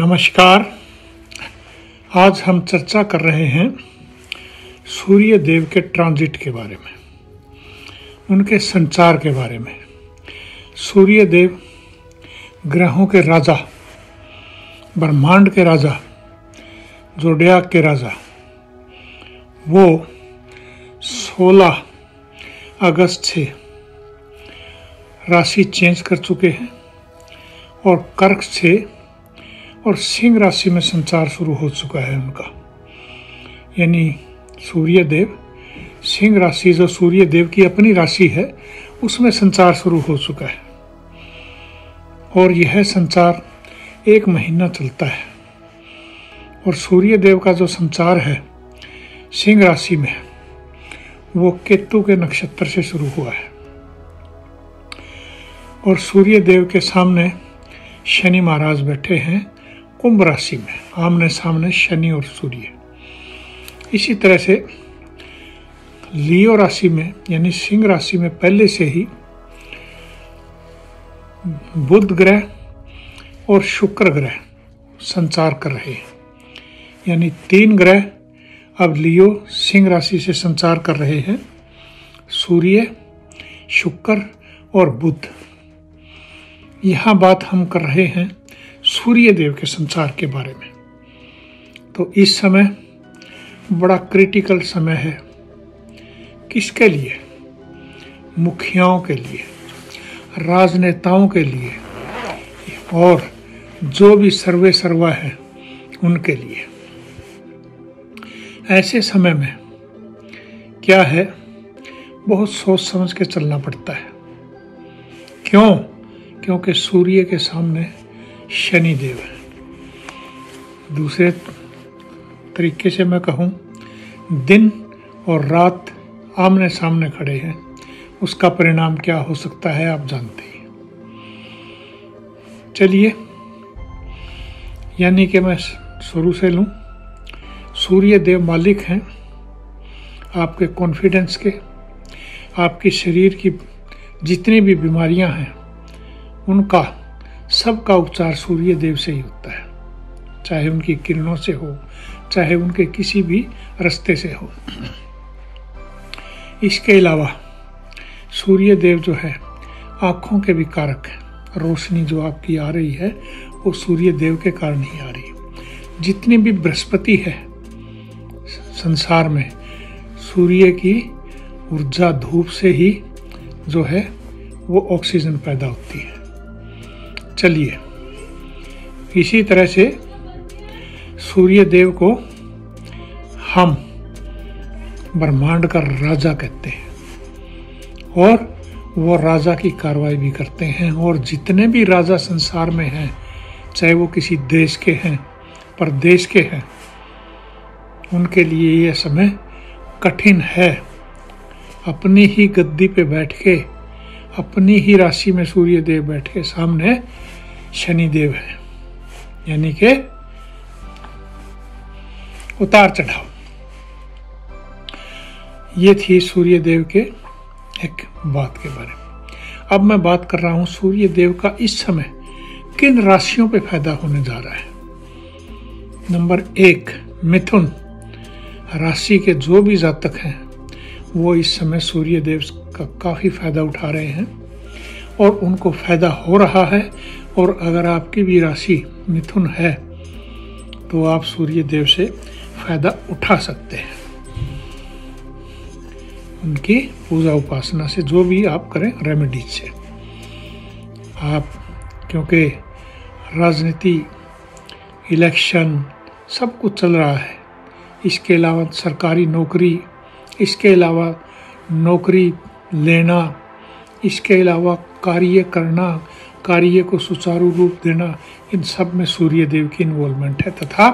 नमस्कार। आज हम चर्चा कर रहे हैं सूर्य देव के ट्रांजिट के बारे में, उनके संचार के बारे में। सूर्य देव ग्रहों के राजा, ब्रह्मांड के राजा, ज़ोडिएक के राजा, वो 16 अगस्त से राशि चेंज कर चुके हैं और कर्क से और सिंह राशि में संचार शुरू हो चुका है उनका। यानी सूर्य देव सिंह राशि, जो सूर्य देव की अपनी राशि है, उसमें संचार शुरू हो चुका है और यह संचार 1 महीना चलता है। और सूर्य देव का जो संचार है सिंह राशि में, वो केतु के नक्षत्र से शुरू हुआ है और सूर्य देव के सामने शनि महाराज बैठे हैं कुंभ राशि में, आमने सामने शनि और सूर्य। इसी तरह से लियो राशि में यानी सिंह राशि में पहले से ही बुध ग्रह और शुक्र ग्रह संचार कर रहे हैं। यानी 3 ग्रह अब लियो सिंह राशि से संचार कर रहे हैं, सूर्य, शुक्र और बुध। यहाँ बात हम कर रहे हैं सूर्य देव के संचार के बारे में। तो इस समय बड़ा क्रिटिकल समय है। किसके लिए? मुखियाओं के लिए, राजनेताओं के लिए और जो भी सर्वे सर्वा है उनके लिए। ऐसे समय में क्या है, बहुत सोच समझ के चलना पड़ता है। क्यों? क्योंकि सूर्य के सामने शनि देव है। दूसरे तरीके से मैं कहूँ, दिन और रात आमने सामने खड़े हैं, उसका परिणाम क्या हो सकता है आप जानते हैं। चलिए, यानी कि मैं शुरू से लूँ। सूर्य देव मालिक हैं आपके कॉन्फिडेंस के, आपके शरीर की जितनी भी बीमारियां हैं उनका सबका उपचार सूर्य देव से ही होता है, चाहे उनकी किरणों से हो, चाहे उनके किसी भी रास्ते से हो। इसके अलावा सूर्य देव जो है आँखों के भी कारक हैं। रोशनी जो आपकी आ रही है वो सूर्य देव के कारण ही आ रही है। जितनी भी बृहस्पति है संसार में, सूर्य की ऊर्जा धूप से ही जो है वो ऑक्सीजन पैदा होती है। चलिए, इसी तरह से सूर्य देव को हम ब्रह्मांड का राजा कहते हैं और वो राजा की कार्रवाई भी करते हैं। और जितने भी राजा संसार में हैं, चाहे वो किसी देश के हैं, प्रदेश के हैं, उनके लिए यह समय कठिन है। अपनी ही गद्दी पे बैठ के, अपनी ही राशि में सूर्य देव बैठ के सामने शनि देव है, यानी कि उतार चढ़ाव। ये थी सूर्य देव के एक बात के बारे में। अब मैं बात कर रहा हूं सूर्य देव का इस समय किन राशियों पे फायदा होने जा रहा है। नंबर 1, मिथुन राशि के जो भी जातक हैं वो इस समय सूर्य देव का काफ़ी फायदा उठा रहे हैं और उनको फायदा हो रहा है। और अगर आपकी भी राशि मिथुन है तो आप सूर्य देव से फायदा उठा सकते हैं, उनकी पूजा उपासना से, जो भी आप करें रेमेडीज से आप। क्योंकि राजनीति, इलेक्शन सब कुछ चल रहा है। इसके अलावा सरकारी नौकरी, इसके अलावा नौकरी लेना, इसके अलावा कार्य करना, कार्य को सुचारू रूप देना, इन सब में सूर्य देव की इन्वॉल्वमेंट है। तथा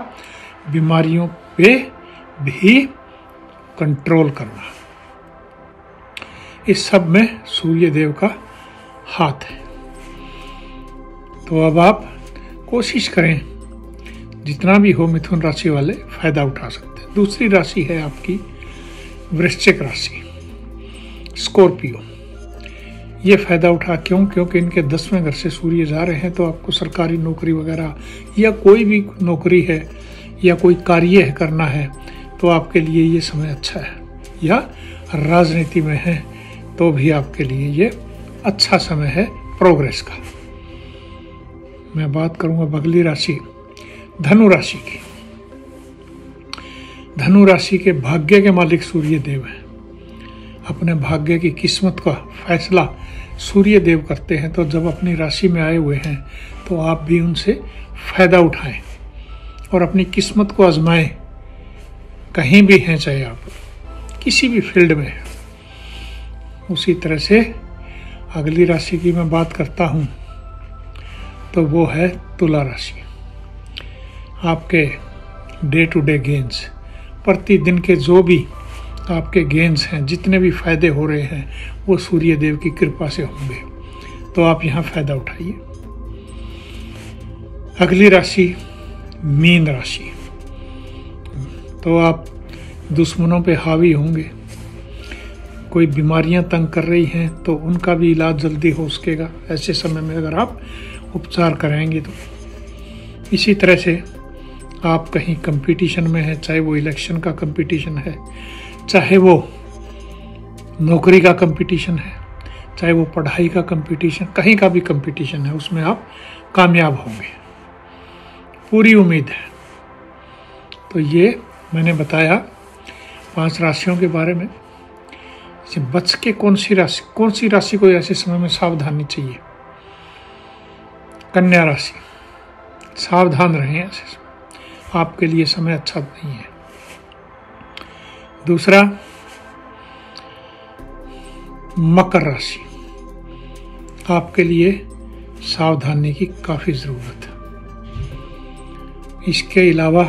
बीमारियों पे भी कंट्रोल करना, इस सब में सूर्य देव का हाथ है। तो अब आप कोशिश करें, जितना भी हो मिथुन राशि वाले फायदा उठा सकते हैं। दूसरी राशि है आपकी वृश्चिक राशि, स्कॉर्पियो। ये फ़ायदा उठा क्योंकि इनके 10वें घर से सूर्य जा रहे हैं, तो आपको सरकारी नौकरी वगैरह या कोई भी नौकरी है या कोई कार्य करना है तो आपके लिए ये समय अच्छा है, या राजनीति में है तो भी आपके लिए ये अच्छा समय है प्रोग्रेस का। मैं बात करूंगा अगली राशि धनु राशि की। धनु राशि के भाग्य के मालिक सूर्य देव हैं। अपने भाग्य की किस्मत का फैसला सूर्य देव करते हैं, तो जब अपनी राशि में आए हुए हैं तो आप भी उनसे फायदा उठाएं और अपनी किस्मत को आजमाएं। कहीं भी हैं, चाहे आप किसी भी फील्ड में हैं। उसी तरह से अगली राशि की मैं बात करता हूं तो वो है तुला राशि। आपके डे टू डे गेन्स, प्रतिदिन के जो भी आपके गेन्स हैं, जितने भी फायदे हो रहे हैं वो सूर्य देव की कृपा से होंगे, तो आप यहाँ फायदा उठाइए। अगली राशि मीन राशि। तो आप दुश्मनों पे हावी होंगे, कोई बीमारियां तंग कर रही हैं तो उनका भी इलाज जल्दी हो सकेगा ऐसे समय में अगर आप उपचार कराएंगे तो। इसी तरह से आप कहीं कंपटीशन में हैं, चाहे वो इलेक्शन का कंपटीशन है, चाहे वो नौकरी का कंपटीशन है, चाहे वो पढ़ाई का कंपटीशन, कहीं का भी कंपटीशन है, उसमें आप कामयाब होंगे, पूरी उम्मीद है। तो ये मैंने बताया 5 राशियों के बारे में। बच के कौन सी राशि को ऐसे समय में सावधानी चाहिए? कन्या राशि, सावधान रहें ऐसे समय, आपके लिए समय अच्छा नहीं है। दूसरा मकर राशि, आपके लिए सावधानी की काफ़ी ज़रूरत है। इसके अलावा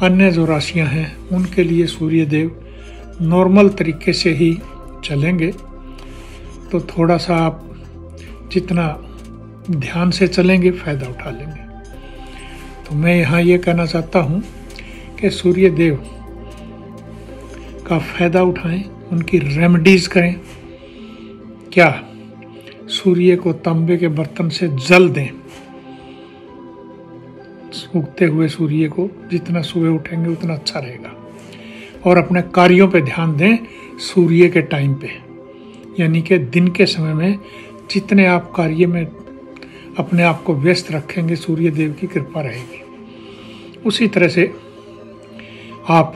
अन्य जो राशियां हैं उनके लिए सूर्य देव नॉर्मल तरीके से ही चलेंगे, तो थोड़ा सा आप जितना ध्यान से चलेंगे फ़ायदा उठा लेंगे। तो मैं यहाँ ये कहना चाहता हूँ कि सूर्य देव का फ़ायदा उठाएं, उनकी रेमेडीज़ करें। क्या? सूर्य को तांबे के बर्तन से जल दें, उगते हुए सूर्य को जितना सुबह उठेंगे उतना अच्छा रहेगा। और अपने कार्यों पे ध्यान दें सूर्य के टाइम पे, यानी कि दिन के समय में जितने आप कार्य में अपने आप को व्यस्त रखेंगे सूर्य देव की कृपा रहेगी। उसी तरह से आप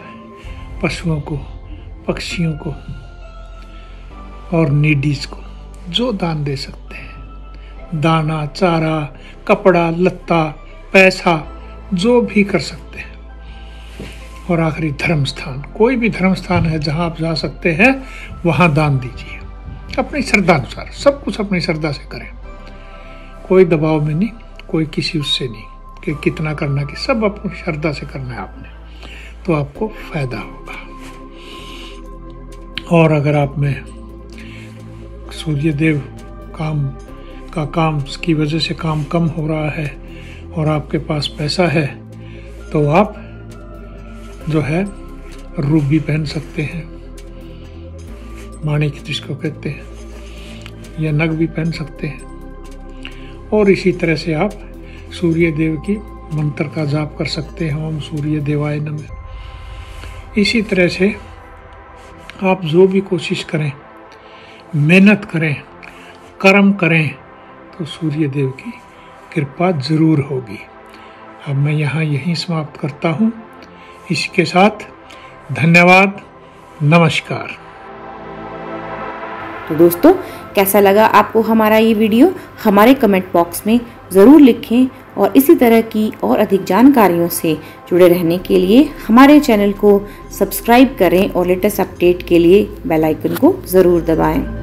पशुओं को, पक्षियों को और नीडीज को जो दान दे सकते हैं, दाना, चारा, कपड़ा, लत्ता, पैसा, जो भी कर सकते हैं। और आखिरी धर्म स्थान, कोई भी धर्म स्थान है जहां आप जा सकते हैं वहां दान दीजिए अपनी श्रद्धा अनुसार। सब कुछ अपनी श्रद्धा से करें, कोई दबाव में नहीं, कोई किसी उससे नहीं कि कितना करना, कि सब अपनी श्रद्धा से करना है आपने, तो आपको फायदा होगा। और अगर आप में सूर्य देव काम की वजह से काम कम हो रहा है और आपके पास पैसा है, तो आप जो है रूबी पहन सकते हैं, माणिक जिसको कहते हैं, या नग भी पहन सकते हैं। और इसी तरह से आप सूर्य देव की मंत्र का जाप कर सकते हैं, ओम सूर्य देवाय नमः। इसी तरह से आप जो भी कोशिश करें, मेहनत करें, कर्म करें, तो सूर्य देव की कृपा जरूर होगी। अब मैं यहाँ यहीं समाप्त करता हूँ। इसके साथ धन्यवाद, नमस्कार। तो दोस्तों, कैसा लगा आपको हमारा ये वीडियो? हमारे कमेंट बॉक्स में ज़रूर लिखें और इसी तरह की और अधिक जानकारियों से जुड़े रहने के लिए हमारे चैनल को सब्सक्राइब करें और लेटेस्ट अपडेट के लिए बेल आइकन को ज़रूर दबाएं।